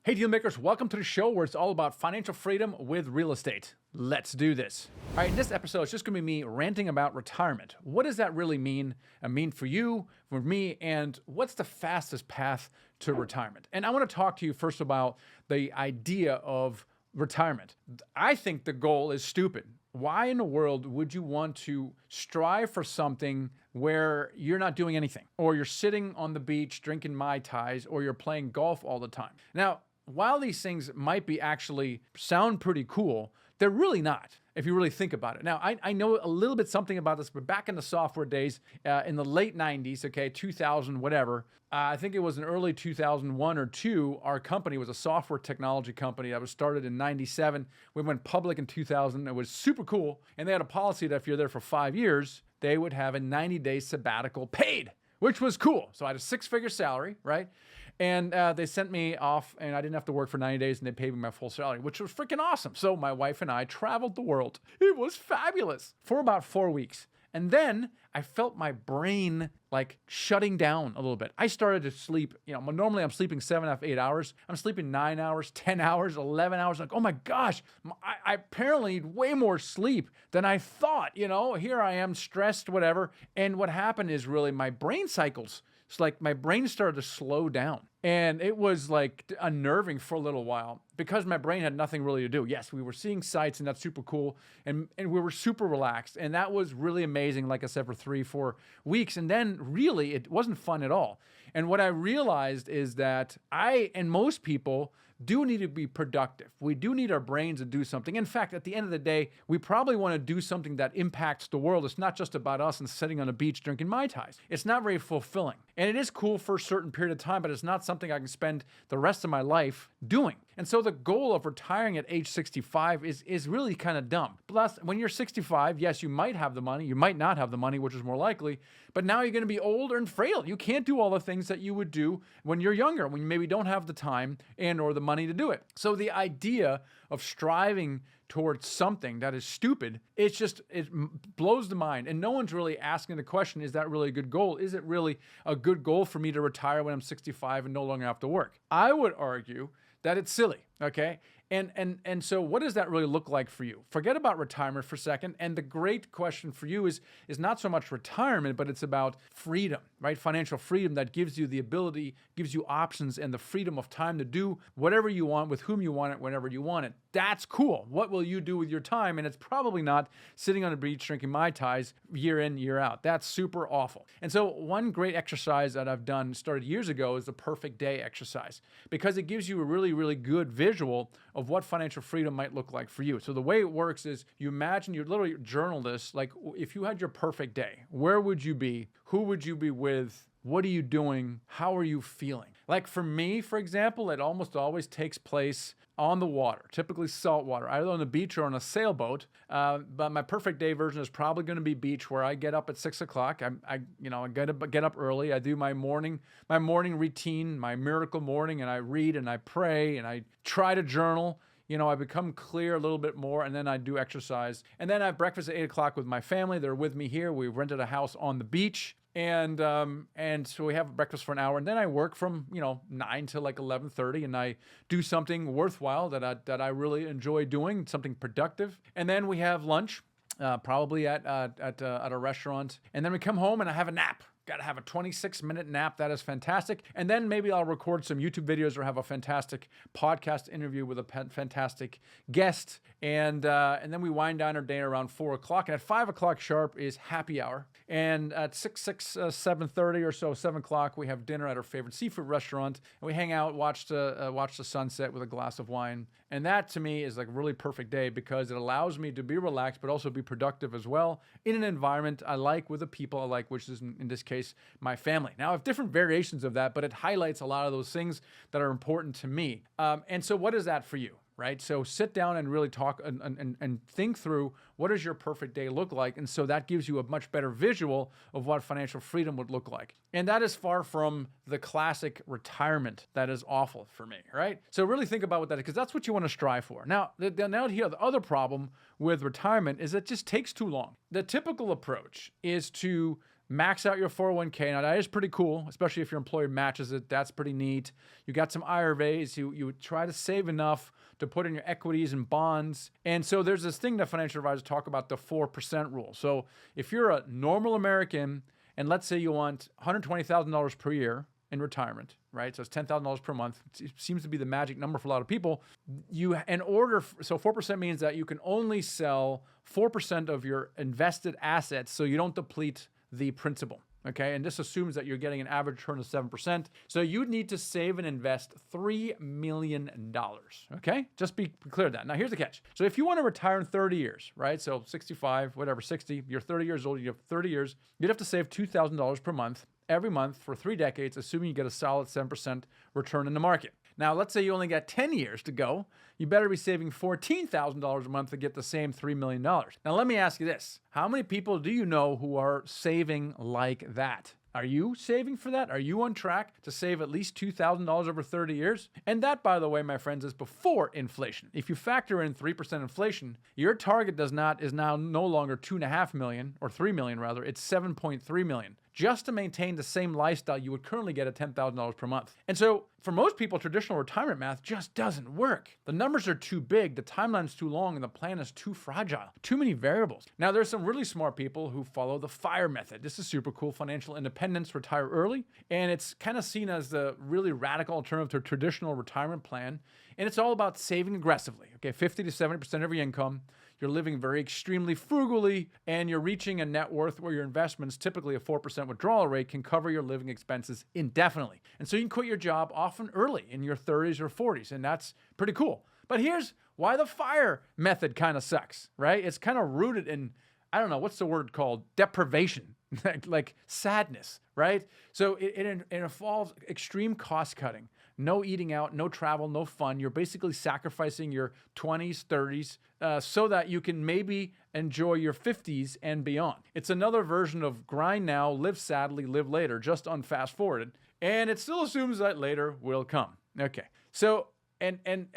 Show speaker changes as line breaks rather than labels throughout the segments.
Hey dealmakers, welcome to the show where it's all about financial freedom with real estate. Let's do this. All right, in this episode, it's just gonna be me ranting about retirement. What does that really mean? For you, for me, and what's the fastest path to retirement? And I wanna talk to you first about the idea of retirement. I think the goal is stupid. Why in the world would you want to strive for something where you're not doing anything, or you're sitting on the beach drinking Mai Tais, or you're playing golf all the time? Now, while these things might be actually sound pretty cool, they're really not, if you really think about it. Now, I know a little bit something about this, but back in the software days, in the late 90s, 2000, whatever, I think it was in early 2001 or two, our company was a software technology company that was started in 97. We went public in 2000. It was super cool. And they had a policy that if you're there for 5 years, they would have a 90-day sabbatical paid, which was cool. So I had a six-figure salary, right? And they sent me off, and I didn't have to work for 90 days, and they paid me my full salary, which was freaking awesome. So my wife and I traveled the world. It was fabulous for about 4 weeks. And then I felt my brain like shutting down a little bit. I started to sleep, normally I'm sleeping 7.5, 8 hours. I'm sleeping 9 hours, 10 hours, 11 hours. Like, oh my gosh, I apparently need way more sleep than I thought. Here I am stressed, whatever. And what happened is really my brain cycles. It's like my brain started to slow down. And it was like unnerving for a little while because my brain had nothing really to do. Yes, we were seeing sights and that's super cool. And we were super relaxed. And that was really amazing, like I said, for 3-4 weeks. And then really it wasn't fun at all. And what I realized is that I and most people do need to be productive. We do need our brains to do something. In fact, at the end of the day, we probably want to do something that impacts the world. It's not just about us and sitting on a beach drinking Mai Tais. It's not very fulfilling. And it is cool for a certain period of time, but it's not something I can spend the rest of my life doing. And so the goal of retiring at age 65 is really kind of dumb. Plus, when you're 65, yes, you might have the money, you might not have the money, which is more likely, but now you're going to be older and frail. You can't do all the things that you would do when you're younger, when you maybe don't have the time and or the money to do it. So the idea of striving towards something that is stupid, it blows the mind. And no one's really asking the question, is that really a good goal? Is it really a good goal for me to retire when I'm 65 and no longer have to work? I would argue that it's silly, okay? And so what does that really look like for you? Forget about retirement for a second. And the great question for you is not so much retirement, but it's about freedom, right? Financial freedom that gives you the ability, gives you options and the freedom of time to do whatever you want, with whom you want it, whenever you want it. That's cool. What will you do with your time? And it's probably not sitting on a beach drinking Mai Tais year in, year out. That's super awful. And so one great exercise that I've done, started years ago, is the perfect day exercise, because it gives you a really, really good visual of what financial freedom might look like for you. So the way it works is you imagine, you literally journal this, like if you had your perfect day, where would you be? Who would you be with? What are you doing? How are you feeling? Like for me, for example, it almost always takes place on the water, typically salt water, either on the beach or on a sailboat. But my perfect day version is probably going to be beach, where I get up at 6 o'clock. I get up early. I do my morning routine, my miracle morning, and I read and I pray and I try to journal. I become clear a little bit more, and then I do exercise. And then I have breakfast at 8 o'clock with my family. They're with me here. We rented a house on the beach. And so we have breakfast for an hour, and then I work from 9 to like 11:30, and I do something worthwhile that I really enjoy doing, something productive. And then we have lunch, probably at a restaurant, and then we come home and I have a nap. Got to have a 26-minute nap. That is fantastic. And then maybe I'll record some YouTube videos or have a fantastic podcast interview with a fantastic guest. And then we wind down our day around 4 o'clock. And at 5 o'clock sharp is happy hour. And at 7:30 or so, 7 o'clock, we have dinner at our favorite seafood restaurant. And we hang out, watch the sunset with a glass of wine. And that to me is like a really perfect day, because it allows me to be relaxed, but also be productive as well in an environment I like, with the people I like, which is in this case, my family. Now, I have different variations of that, but it highlights a lot of those things that are important to me. And so what is that for you? Right? So sit down and really talk and think through, what does your perfect day look like? And so that gives you a much better visual of what financial freedom would look like. And that is far from the classic retirement that is awful for me, right? So really think about what that is, because that's what you want to strive for. Now here, the other problem with retirement is it just takes too long. The typical approach is to max out your 401k. Now that is pretty cool, especially if your employer matches it. That's pretty neat. You got some IRAs. You try to save enough to put in your equities and bonds. And so there's this thing that financial advisors talk about, the 4% rule. So if you're a normal American, and let's say you want $120,000 per year in retirement, right? So it's $10,000 per month. It seems to be the magic number for a lot of people. So 4% means that you can only sell 4% of your invested assets so you don't deplete the principal, okay? And this assumes that you're getting an average return of 7%. So you need to save and invest $3 million, okay? Just be clear of that. Now here's the catch. So if you want to retire in 30 years, right? So 65, whatever, 60, you're 30 years old, you have 30 years, you'd have to save $2,000 per month every month for 3 decades, assuming you get a solid 7% return in the market. Now, let's say you only got 10 years to go. You better be saving $14,000 a month to get the same $3 million. Now, let me ask you this. How many people do you know who are saving like that? Are you saving for that? Are you on track to save at least $2,000 over 30 years? And that, by the way, my friends, is before inflation. If you factor in 3% inflation, your target is now no longer $2.5 million, or $3 million rather, it's $7.3 million. Just to maintain the same lifestyle you would currently get at $10,000 per month. And so for most people, traditional retirement math just doesn't work. The numbers are too big, the timeline's too long, and the plan is too fragile. Too many variables. Now, there's some really smart people who follow the FIRE method. This is super cool. Financial independence, retire early. And it's kind of seen as the really radical alternative to a traditional retirement plan. And it's all about saving aggressively. Okay, 50 to 70% of your income. You're living very extremely frugally, and you're reaching a net worth where your investments, typically a 4% withdrawal rate, can cover your living expenses indefinitely. And so you can quit your job often early in your 30s or 40s, and that's pretty cool. But here's why the FIRE method kind of sucks, right? It's kind of rooted in, I don't know, what's the word called? Deprivation, like sadness, right? So it involves extreme cost cutting. No eating out, no travel, no fun. You're basically sacrificing your 20s, 30s, so that you can maybe enjoy your 50s and beyond. It's another version of grind now, live sadly, live later, just unfast forwarded. And it still assumes that later will come. Okay. So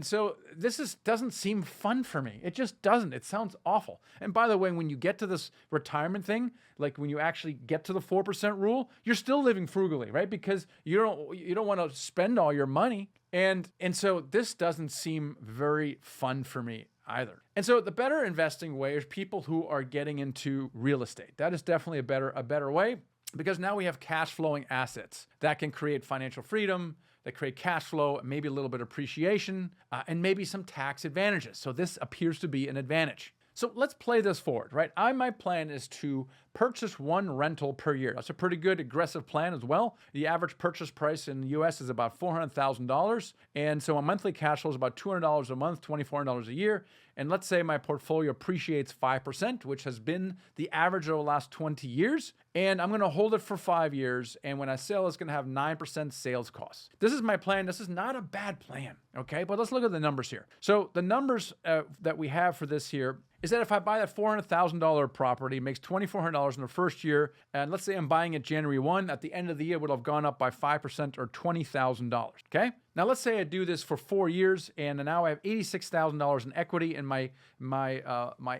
so this doesn't seem fun for me. It just doesn't. It sounds awful. And by the way, when you get to this retirement thing, like when you actually get to the 4% rule, you're still living frugally, right? Because you don't want to spend all your money. And so this doesn't seem very fun for me either. And so the better investing way is people who are getting into real estate. That is definitely a better way, because now we have cash flowing assets that can create financial freedom, that create cash flow, maybe a little bit of appreciation, and maybe some tax advantages. So this appears to be an advantage. So let's play this forward, right? My plan is to purchase one rental per year. That's a pretty good aggressive plan as well. The average purchase price in the US is about $400,000. And so my monthly cash flow is about $200 a month, $2,400 a year. And let's say my portfolio appreciates 5%, which has been the average over the last 20 years. And I'm going to hold it for 5 years. And when I sell, it's going to have 9% sales costs. This is my plan. This is not a bad plan, okay? But let's look at the numbers here. So the numbers that we have for this here is that if I buy that $400,000 property, it makes $2,400 in the first year, and let's say I'm buying it January 1, at the end of the year, it would have gone up by 5% or $20,000, okay? Now, let's say I do this for 4 years, and now I have $86,000 in equity, and my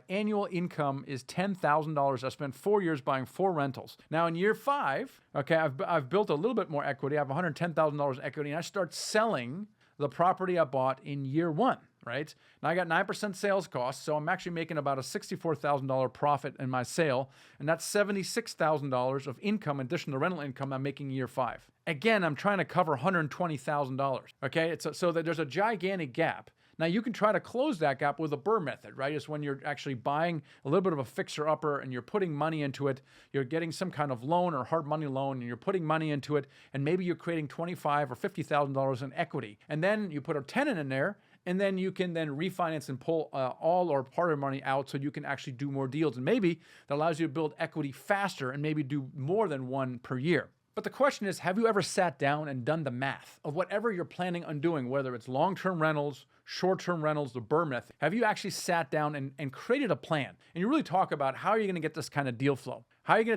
annual income is $10,000. I spent 4 years buying 4 rentals. Now, in year 5, okay, I've built a little bit more equity. I have $110,000 in equity, and I start selling the property I bought in year 1. Right? Now I got 9% sales costs, so I'm actually making about a $64,000 profit in my sale, and that's $76,000 of income in addition to rental income I'm making in year 5. Again, I'm trying to cover $120,000. Okay, so that there's a gigantic gap. Now you can try to close that gap with a BRRRR method, right? It's when you're actually buying a little bit of a fixer-upper and you're putting money into it. You're getting some kind of loan or hard money loan, and you're putting money into it, and maybe you're creating $25,000 or $50,000 in equity, and then you put a tenant in there. And then you can then refinance and pull all or part of the money out so you can actually do more deals. And maybe that allows you to build equity faster and maybe do more than one per year. But the question is, have you ever sat down and done the math of whatever you're planning on doing, whether it's long-term rentals, short-term rentals, the BRRRR method? Have you actually sat down and created a plan? And you really talk about how are you going to get this kind of deal flow? How are you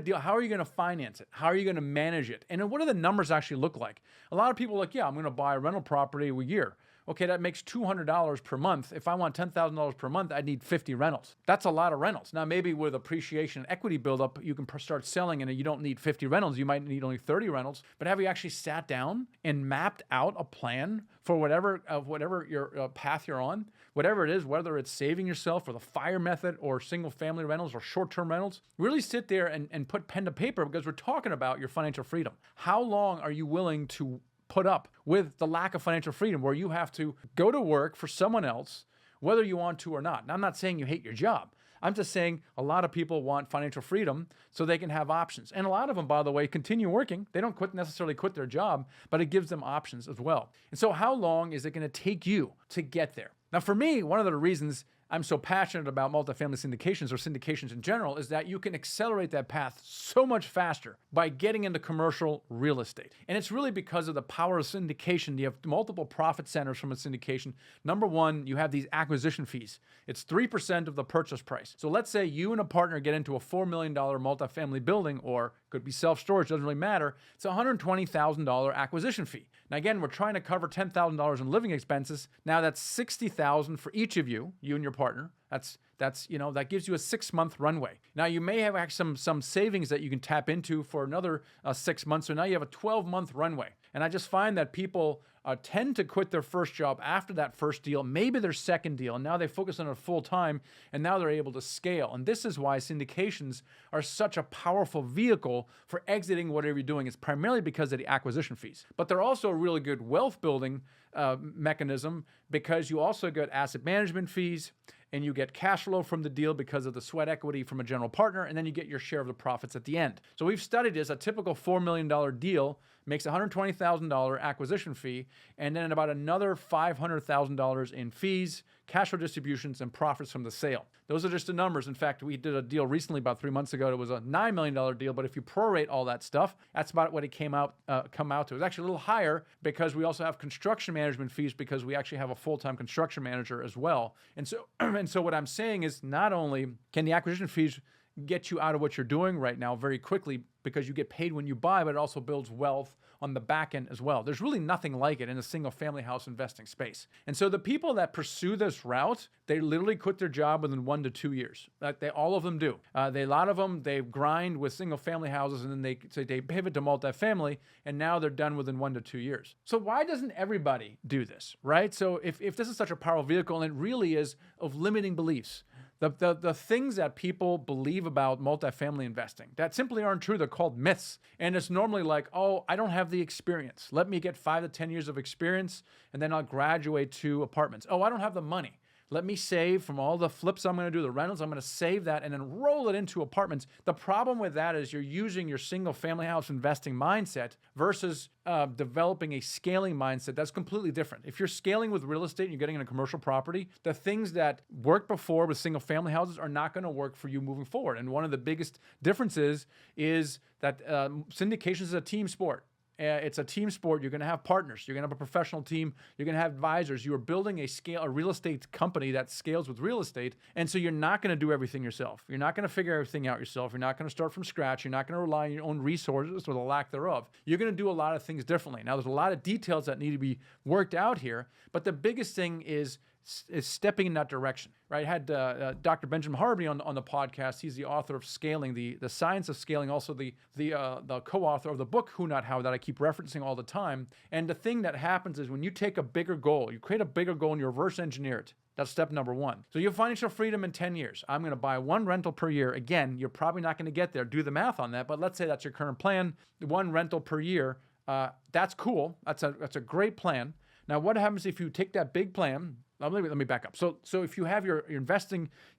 going to finance it? How are you going to manage it? And then what do the numbers actually look like? A lot of people are like, yeah, I'm going to buy a rental property a year. Okay, that makes $200 per month. If I want $10,000 per month, I need 50 rentals. That's a lot of rentals. Now, maybe with appreciation and equity buildup, you can start selling and you don't need 50 rentals. You might need only 30 rentals. But have you actually sat down and mapped out a plan for whatever your path you're on? Whatever it is, whether it's saving yourself or the FIRE method or single family rentals or short-term rentals, really sit there and put pen to paper, because we're talking about your financial freedom. How long are you willing to put up with the lack of financial freedom where you have to go to work for someone else, whether you want to or not? Now, I'm not saying you hate your job. I'm just saying a lot of people want financial freedom so they can have options. And a lot of them, by the way, continue working. They don't necessarily quit their job, but it gives them options as well. And so how long is it going to take you to get there? Now, for me, one of the reasons I'm so passionate about multifamily syndications or syndications in general is that you can accelerate that path so much faster by getting into commercial real estate. And it's really because of the power of syndication. You have multiple profit centers from a syndication. Number one, you have these acquisition fees. It's 3% of the purchase price. So let's say you and a partner get into a $4 million multifamily building, or could be self-storage, doesn't really matter. It's a $120,000 acquisition fee. Now, again, we're trying to cover $10,000 in living expenses. Now that's $60,000 for each of you and your partner. That gives you a 6-month runway. Now you may have actually some savings that you can tap into for another 6 months. So now you have a 12-month runway. And I just find that people tend to quit their first job after that first deal, maybe their second deal, and now they focus on it full time, and now they're able to scale. And this is why syndications are such a powerful vehicle for exiting whatever you're doing. It's primarily because of the acquisition fees, but they're also a really good wealth building mechanism, because you also get asset management fees, and you get cash flow from the deal because of the sweat equity from a general partner, and then you get your share of the profits at the end. So we've studied this. A typical $4 million deal makes a $120,000 acquisition fee, and then about another $500,000 in fees, cash flow distributions, and profits from the sale. Those are just the numbers. In fact, we did a deal recently about 3 months ago. It was a $9 million deal, but if you prorate all that stuff, that's about what it come out to. It was actually a little higher because we also have construction management fees, because we actually have a full-time construction manager as well. And so what I'm saying is, not only can the acquisition fees get you out of what you're doing right now very quickly, because you get paid when you buy, but it also builds wealth on the back end as well. There's really nothing like it in a single family house investing space. And so the people that pursue this route, they literally quit their job within 1 to 2 years. All of them do. A lot of them, they grind with single family houses, and then they pivot to multifamily, and now they're done within 1 to 2 years. So why doesn't everybody do this, right? So if this is such a powerful vehicle, and it really is, of limiting beliefs, the things that people believe about multifamily investing that simply aren't true, they're called myths. And it's normally like, oh, I don't have the experience. Let me get 5 to 10 years of experience, and then I'll graduate to apartments. Oh, I don't have the money. Let me save from all the flips I'm going to do, the rentals, I'm going to save that and then roll it into apartments. The problem with that is you're using your single family house investing mindset versus developing a scaling mindset. That's completely different. If you're scaling with real estate and you're getting in a commercial property, the things that worked before with single family houses are not going to work for you moving forward. And one of the biggest differences is that syndication is a team sport. It's a team sport. You're going to have partners. You're going to have a professional team. You're going to have advisors. You are building a real estate company that scales with real estate. And so you're not going to do everything yourself. You're not going to figure everything out yourself. You're not going to start from scratch. You're not going to rely on your own resources or the lack thereof. You're going to do a lot of things differently. Now, there's a lot of details that need to be worked out here, but the biggest thing is stepping in that direction, right? I had Dr. Benjamin Harvey on the podcast. He's the author of Scaling, the Science of Scaling, also the co-author of the book Who Not How that I keep referencing all the time. And the thing that happens is when you take a bigger goal, you create a bigger goal and you reverse engineer it. That's step number one. So you have financial freedom in 10 years. I'm going to buy 1 rental per year. Again, you're probably not going to get there. Do the math on that. But let's say that's your current plan, 1 rental per year. That's cool. That's a great plan. Now, what happens if you take that big plan? Let me back up. So if you have your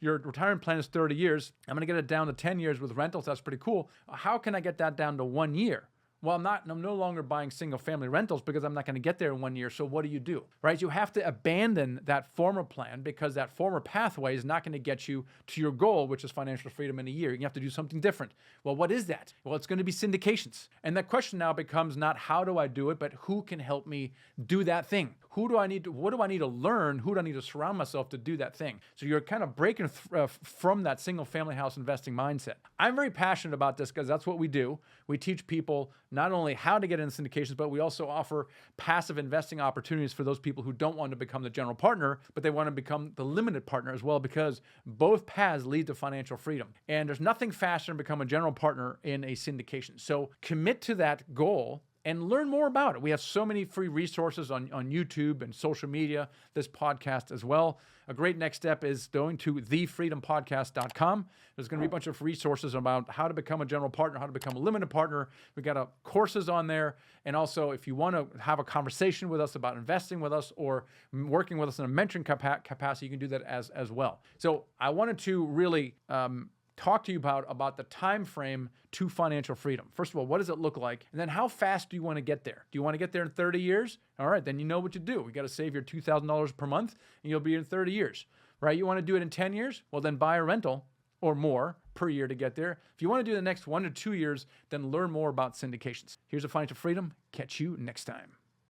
retirement plan is 30 years, I'm going to get it down to 10 years with rentals. That's pretty cool. How can I get that down to 1 year? Well, I'm no longer buying single family rentals because I'm not going to get there in 1 year. So what do? Right? You have to abandon that former plan because that former pathway is not going to get you to your goal, which is financial freedom in a year. You have to do something different. Well, what is that? Well, it's going to be syndications. And the question now becomes not how do I do it, but who can help me do that thing? what do I need to learn? Who do I need to surround myself to do that thing? So you're kind of breaking from that single family house investing mindset. I'm very passionate about this because that's what we do. We teach people not only how to get into syndications, but we also offer passive investing opportunities for those people who don't want to become the general partner, but they want to become the limited partner as well, because both paths lead to financial freedom. And there's nothing faster than become a general partner in a syndication. So commit to that goal and learn more about it. We have so many free resources on YouTube and social media, this podcast as well. A great next step is going to thefreedompodcast.com. There's going to be a bunch of resources about how to become a general partner, how to become a limited partner. We've got courses on there. And also, if you want to have a conversation with us about investing with us or working with us in a mentoring capacity, you can do that as well. So I wanted to really talk to you about the time frame to financial freedom. First of all, what does it look like? And then how fast do you want to get there? Do you want to get there in 30 years? All right, then you know what to do. You got to save your $2,000 per month and you'll be in 30 years, right? You want to do it in 10 years? Well, then buy a rental or more per year to get there. If you want to do the next 1 to 2 years, then learn more about syndications. Here's a Financial Freedom. Catch you next time.